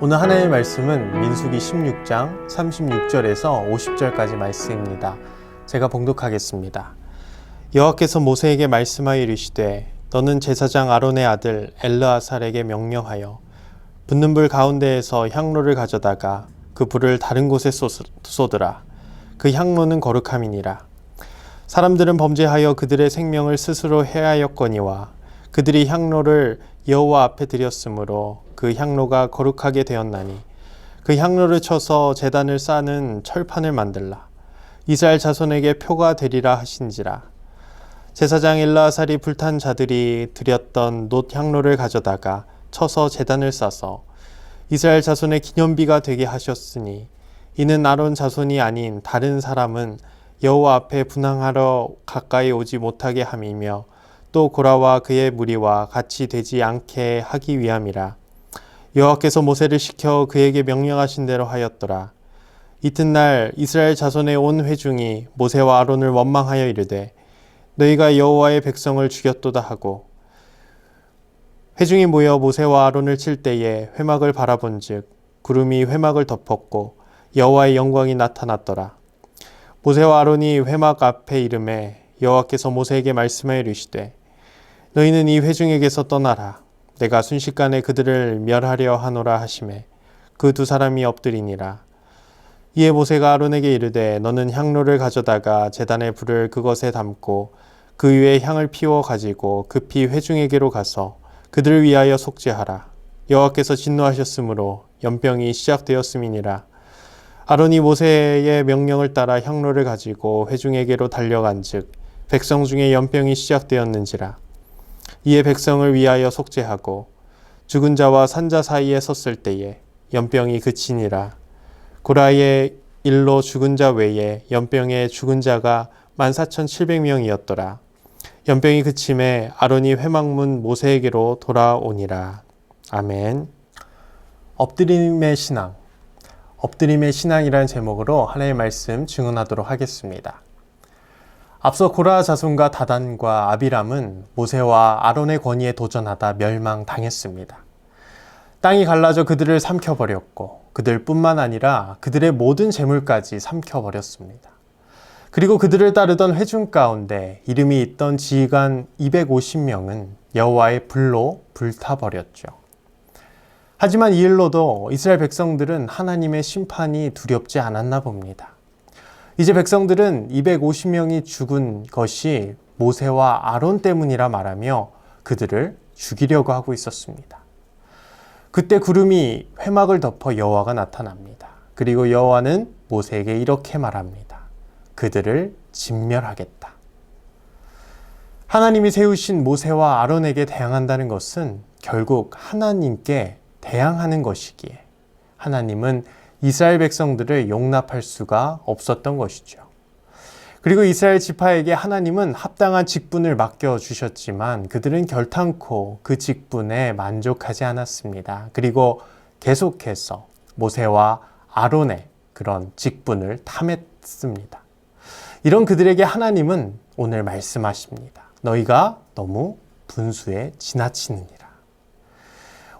오늘 하나님의 말씀은 민수기 16장 36절에서 50절까지 말씀입니다. 제가 봉독하겠습니다. 여호와께서 모세에게 말씀하여 이르시되 너는 제사장 아론의 아들 엘르아살에게 명령하여 붙는 불 가운데에서 향로를 가져다가 그 불을 다른 곳에 쏟으라. 그 향로는 거룩함이니라. 사람들은 범죄하여 그들의 생명을 스스로 해하였거니와 그들이 향로를 여호와 앞에 드렸으므로 그 향로가 거룩하게 되었나니 그 향로를 쳐서 제단을 쌓는 철판을 만들라. 이스라엘 자손에게 표가 되리라 하신지라. 제사장 엘르아살이 불탄 자들이 드렸던 놋 향로를 가져다가 쳐서 제단을 쌓아서 이스라엘 자손의 기념비가 되게 하셨으니 이는 아론 자손이 아닌 다른 사람은 여호와 앞에 분향하러 가까이 오지 못하게 함이며 또 고라와 그의 무리와 같이 되지 않게 하기 위함이라. 여호와께서 모세를 시켜 그에게 명령하신 대로 하였더라. 이튿날 이스라엘 자손의 온 회중이 모세와 아론을 원망하여 이르되 너희가 여호와의 백성을 죽였도다 하고 회중이 모여 모세와 아론을 칠 때에 회막을 바라본즉 구름이 회막을 덮었고 여호와의 영광이 나타났더라. 모세와 아론이 회막 앞에 이르매 여호와께서 모세에게 말씀하여 이르시되 너희는 이 회중에게서 떠나라. 내가 순식간에 그들을 멸하려 하노라 하시매 그 두 사람이 엎드리니라. 이에 모세가 아론에게 이르되 너는 향로를 가져다가 제단의 불을 그것에 담고 그 위에 향을 피워 가지고 급히 회중에게로 가서 그들을 위하여 속죄하라. 여호와께서 진노하셨으므로 연병이 시작되었음이니라. 아론이 모세의 명령을 따라 향로를 가지고 회중에게로 달려간즉 백성 중에 연병이 시작되었는지라. 이에 백성을 위하여 속죄하고 죽은 자와 산자 사이에 섰을 때에 연병이 그치니라. 고라의 일로 죽은 자 외에 연병에 죽은 자가 14,700명이었더라. 연병이 그침에 아론이 회막문 모세에게로 돌아오니라. 아멘. 엎드림의 신앙. 엎드림의 신앙이라는 제목으로 하나님의 말씀 증언하도록 하겠습니다. 앞서 고라 자손과 다단과 아비람은 모세와 아론의 권위에 도전하다 멸망당했습니다. 땅이 갈라져 그들을 삼켜버렸고 그들뿐만 아니라 그들의 모든 재물까지 삼켜버렸습니다. 그리고 그들을 따르던 회중 가운데 이름이 있던 지휘관 250명은 여호와의 불로 불타버렸죠. 하지만 이 일로도 이스라엘 백성들은 하나님의 심판이 두렵지 않았나 봅니다. 이제 백성들은 250명이 죽은 것이 모세와 아론 때문이라 말하며 그들을 죽이려고 하고 있었습니다. 그때 구름이 회막을 덮어 여호와가 나타납니다. 그리고 여호와는 모세에게 이렇게 말합니다. 그들을 진멸하겠다. 하나님이 세우신 모세와 아론에게 대항한다는 것은 결국 하나님께 대항하는 것이기에 하나님은 이스라엘 백성들을 용납할 수가 없었던 것이죠. 그리고 이스라엘 지파에게 하나님은 합당한 직분을 맡겨주셨지만 그들은 결탄코 그 직분에 만족하지 않았습니다. 그리고 계속해서 모세와 아론의 그런 직분을 탐했습니다. 이런 그들에게 하나님은 오늘 말씀하십니다. 너희가 너무 분수에 지나치느니라.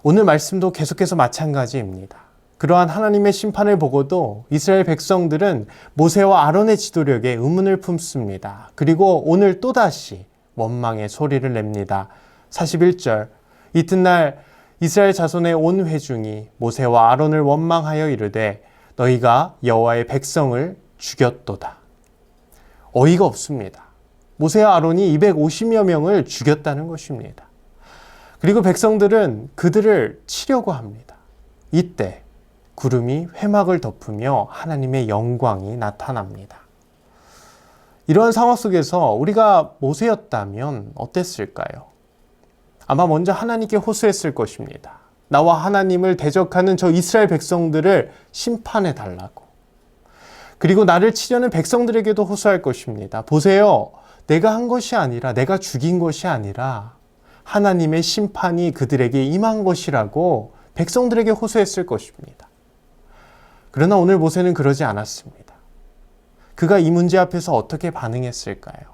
오늘 말씀도 계속해서 마찬가지입니다. 그러한 하나님의 심판을 보고도 이스라엘 백성들은 모세와 아론의 지도력에 의문을 품습니다. 그리고 오늘 또다시 원망의 소리를 냅니다. 41절 이튿날 이스라엘 자손의 온 회중이 모세와 아론을 원망하여 이르되 너희가 여호와의 백성을 죽였도다. 어이가 없습니다. 모세와 아론이 250여 명을 죽였다는 것입니다. 그리고 백성들은 그들을 치려고 합니다. 이때 구름이 회막을 덮으며 하나님의 영광이 나타납니다. 이러한 상황 속에서 우리가 모세였다면 어땠을까요? 아마 먼저 하나님께 호소했을 것입니다. 나와 하나님을 대적하는 저 이스라엘 백성들을 심판해 달라고. 그리고 나를 치려는 백성들에게도 호소할 것입니다. 보세요. 내가 한 것이 아니라 내가 죽인 것이 아니라 하나님의 심판이 그들에게 임한 것이라고 백성들에게 호소했을 것입니다. 그러나 오늘 모세는 그러지 않았습니다. 그가 이 문제 앞에서 어떻게 반응했을까요?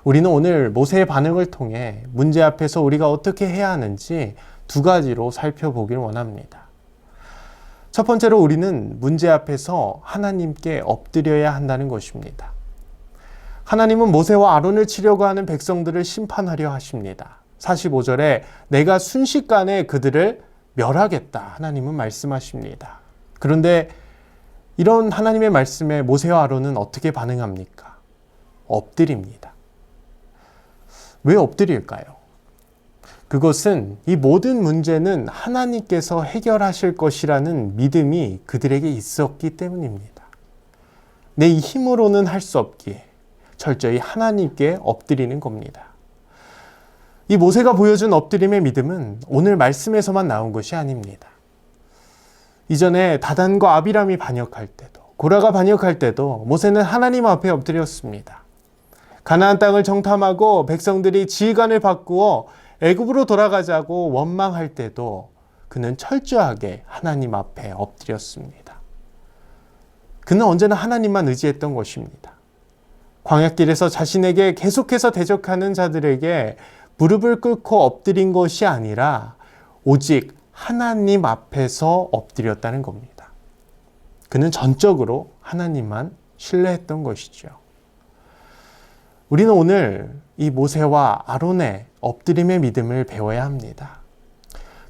우리는 오늘 모세의 반응을 통해 문제 앞에서 우리가 어떻게 해야 하는지 두 가지로 살펴보길 원합니다. 첫 번째로 우리는 문제 앞에서 하나님께 엎드려야 한다는 것입니다. 하나님은 모세와 아론을 치려고 하는 백성들을 심판하려 하십니다. 45절에 내가 순식간에 그들을 멸하겠다 하나님은 말씀하십니다. 그런데 이런 하나님의 말씀에 모세와 아론은 어떻게 반응합니까? 엎드립니다. 왜 엎드릴까요? 그것은 이 모든 문제는 하나님께서 해결하실 것이라는 믿음이 그들에게 있었기 때문입니다. 내 힘으로는 할 수 없기에 철저히 하나님께 엎드리는 겁니다. 이 모세가 보여준 엎드림의 믿음은 오늘 말씀에서만 나온 것이 아닙니다. 이전에 다단과 아비람이 반역할 때도, 고라가 반역할 때도 모세는 하나님 앞에 엎드렸습니다. 가나안 땅을 정탐하고 백성들이 지휘관을 바꾸어 애굽으로 돌아가자고 원망할 때도 그는 철저하게 하나님 앞에 엎드렸습니다. 그는 언제나 하나님만 의지했던 것입니다. 광야길에서 자신에게 계속해서 대적하는 자들에게 무릎을 꿇고 엎드린 것이 아니라 오직 하나님 앞에서 엎드렸다는 겁니다. 그는 전적으로 하나님만 신뢰했던 것이죠. 우리는 오늘 이 모세와 아론의 엎드림의 믿음을 배워야 합니다.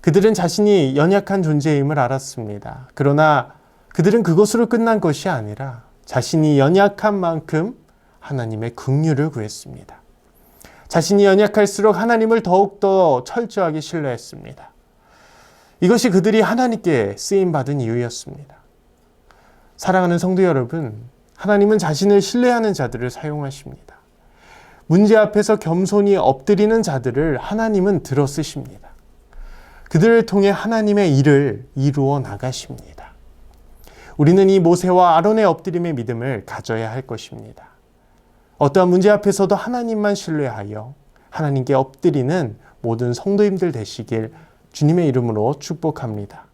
그들은 자신이 연약한 존재임을 알았습니다. 그러나 그들은 그것으로 끝난 것이 아니라 자신이 연약한 만큼 하나님의 긍휼을 구했습니다. 자신이 연약할수록 하나님을 더욱더 철저하게 신뢰했습니다. 이것이 그들이 하나님께 쓰임받은 이유였습니다. 사랑하는 성도 여러분, 하나님은 자신을 신뢰하는 자들을 사용하십니다. 문제 앞에서 겸손히 엎드리는 자들을 하나님은 들어 쓰십니다. 그들을 통해 하나님의 일을 이루어 나가십니다. 우리는 이 모세와 아론의 엎드림의 믿음을 가져야 할 것입니다. 어떠한 문제 앞에서도 하나님만 신뢰하여 하나님께 엎드리는 모든 성도님들 되시길 주님의 이름으로 축복합니다.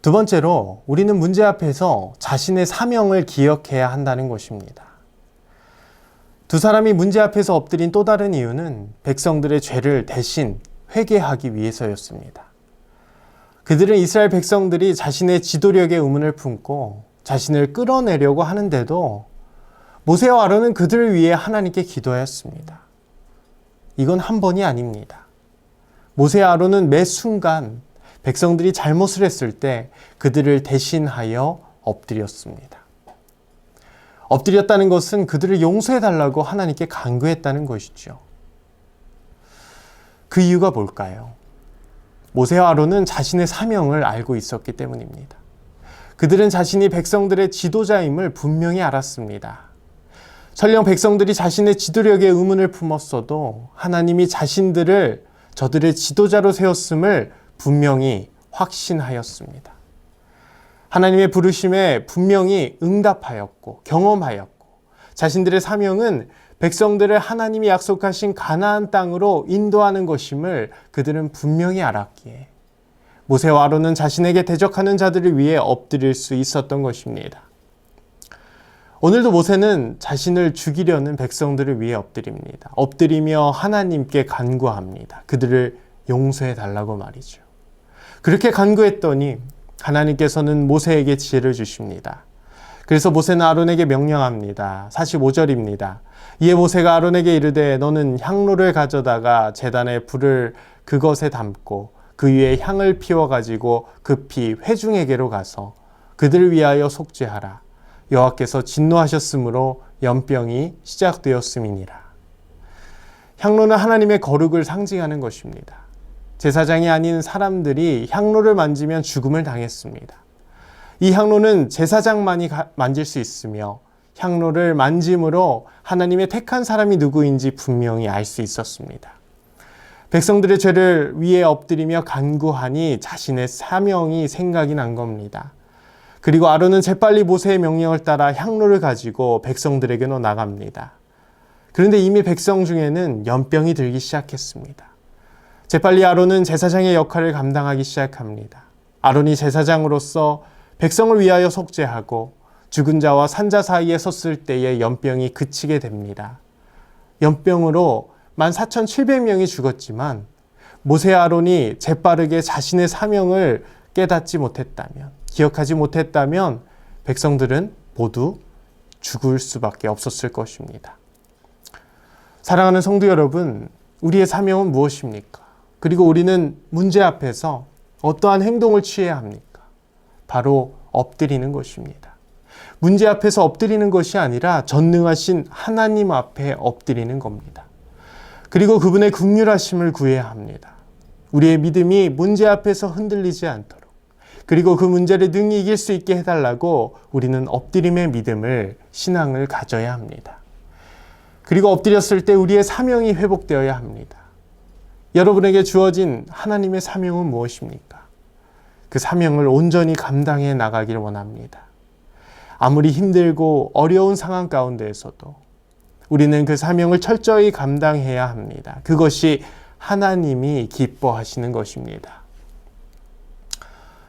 두 번째로 우리는 문제 앞에서 자신의 사명을 기억해야 한다는 것입니다. 두 사람이 문제 앞에서 엎드린 또 다른 이유는 백성들의 죄를 대신 회개하기 위해서였습니다. 그들은 이스라엘 백성들이 자신의 지도력에 의문을 품고 자신을 끌어내려고 하는데도 모세와 아론은 그들을 위해 하나님께 기도하였습니다. 이건 한 번이 아닙니다. 모세와 아론은 매 순간 백성들이 잘못을 했을 때 그들을 대신하여 엎드렸습니다. 엎드렸다는 것은 그들을 용서해달라고 하나님께 간구했다는 것이죠. 그 이유가 뭘까요? 모세와 아론은 자신의 사명을 알고 있었기 때문입니다. 그들은 자신이 백성들의 지도자임을 분명히 알았습니다. 설령 백성들이 자신의 지도력에 의문을 품었어도 하나님이 자신들을 저들의 지도자로 세웠음을 분명히 확신하였습니다. 하나님의 부르심에 분명히 응답하였고 경험하였고 자신들의 사명은 백성들을 하나님이 약속하신 가나안 땅으로 인도하는 것임을 그들은 분명히 알았기에 모세와 아론은 자신에게 대적하는 자들을 위해 엎드릴 수 있었던 것입니다. 오늘도 모세는 자신을 죽이려는 백성들을 위해 엎드립니다. 엎드리며 하나님께 간구합니다. 그들을 용서해 달라고 말이죠. 그렇게 간구했더니 하나님께서는 모세에게 지혜를 주십니다. 그래서 모세는 아론에게 명령합니다. 45절입니다. 이에 모세가 아론에게 이르되 너는 향로를 가져다가 제단에 불을 그것에 담고 그 위에 향을 피워가지고 급히 회중에게로 가서 그들을 위하여 속죄하라. 여호와께서 진노하셨으므로 연병이 시작되었음이니라. 향로는 하나님의 거룩을 상징하는 것입니다. 제사장이 아닌 사람들이 향로를 만지면 죽음을 당했습니다. 이 향로는 제사장만이 만질 수 있으며 향로를 만짐으로 하나님의 택한 사람이 누구인지 분명히 알 수 있었습니다. 백성들의 죄를 위에 엎드리며 간구하니 자신의 사명이 생각이 난 겁니다. 그리고 아론은 재빨리 모세의 명령을 따라 향로를 가지고 백성들에게로 나갑니다. 그런데 이미 백성 중에는 연병이 들기 시작했습니다. 재빨리 아론은 제사장의 역할을 감당하기 시작합니다. 아론이 제사장으로서 백성을 위하여 속죄하고 죽은 자와 산자 사이에 섰을 때에 연병이 그치게 됩니다. 연병으로 14,700명이 죽었지만 모세 아론이 재빠르게 자신의 사명을 깨닫지 못했다면, 기억하지 못했다면 백성들은 모두 죽을 수밖에 없었을 것입니다. 사랑하는 성도 여러분, 우리의 사명은 무엇입니까? 그리고 우리는 문제 앞에서 어떠한 행동을 취해야 합니까? 바로 엎드리는 것입니다. 문제 앞에서 엎드리는 것이 아니라 전능하신 하나님 앞에 엎드리는 겁니다. 그리고 그분의 긍휼하심을 구해야 합니다. 우리의 믿음이 문제 앞에서 흔들리지 않도록, 그리고 그 문제를 능히 이길 수 있게 해달라고 우리는 엎드림의 믿음을, 신앙을 가져야 합니다. 그리고 엎드렸을 때 우리의 사명이 회복되어야 합니다. 여러분에게 주어진 하나님의 사명은 무엇입니까? 그 사명을 온전히 감당해 나가길 원합니다. 아무리 힘들고 어려운 상황 가운데에서도 우리는 그 사명을 철저히 감당해야 합니다. 그것이 하나님이 기뻐하시는 것입니다.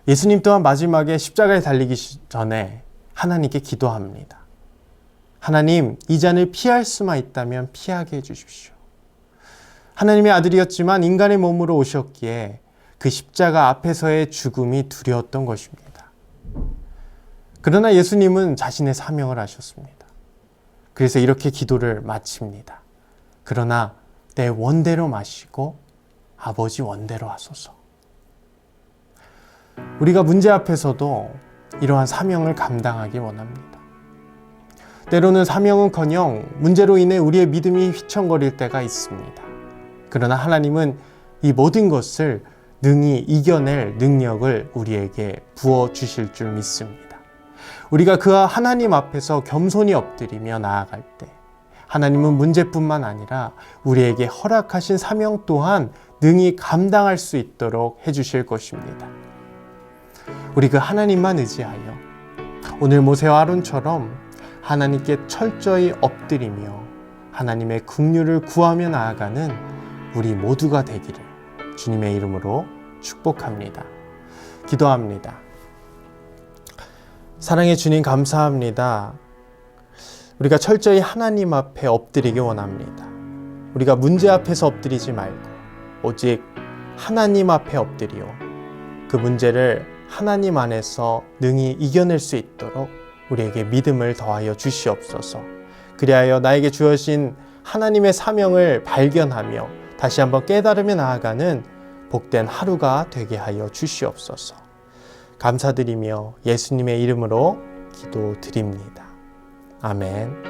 예수님 또한 마지막에 십자가에 달리기 전에 하나님께 기도합니다. 하나님, 이 잔을 피할 수만 있다면 피하게 해주십시오. 하나님의 아들이었지만 인간의 몸으로 오셨기에 그 십자가 앞에서의 죽음이 두려웠던 것입니다. 그러나 예수님은 자신의 사명을 하셨습니다. 그래서 이렇게 기도를 마칩니다. 그러나 내 원대로 마시고 아버지 원대로 하소서. 우리가 문제 앞에서도 이러한 사명을 감당하기 원합니다. 때로는 사명은커녕 문제로 인해 우리의 믿음이 휘청거릴 때가 있습니다. 그러나 하나님은 이 모든 것을 능히 이겨낼 능력을 우리에게 부어주실 줄 믿습니다. 우리가 그 하나님 앞에서 겸손히 엎드리며 나아갈 때 하나님은 문제뿐만 아니라 우리에게 허락하신 사명 또한 능히 감당할 수 있도록 해주실 것입니다. 우리 그 하나님만 의지하여 오늘 모세와 아론처럼 하나님께 철저히 엎드리며 하나님의 긍휼을 구하며 나아가는 우리 모두가 되기를 주님의 이름으로 축복합니다. 기도합니다. 사랑의 주님, 감사합니다. 우리가 철저히 하나님 앞에 엎드리기 원합니다. 우리가 문제 앞에서 엎드리지 말고 오직 하나님 앞에 엎드리어 그 문제를 하나님 안에서 능히 이겨낼 수 있도록 우리에게 믿음을 더하여 주시옵소서. 그리하여 나에게 주어진 하나님의 사명을 발견하며 다시 한번 깨달으며 나아가는 복된 하루가 되게 하여 주시옵소서. 감사드리며 예수님의 이름으로 기도드립니다. 아멘.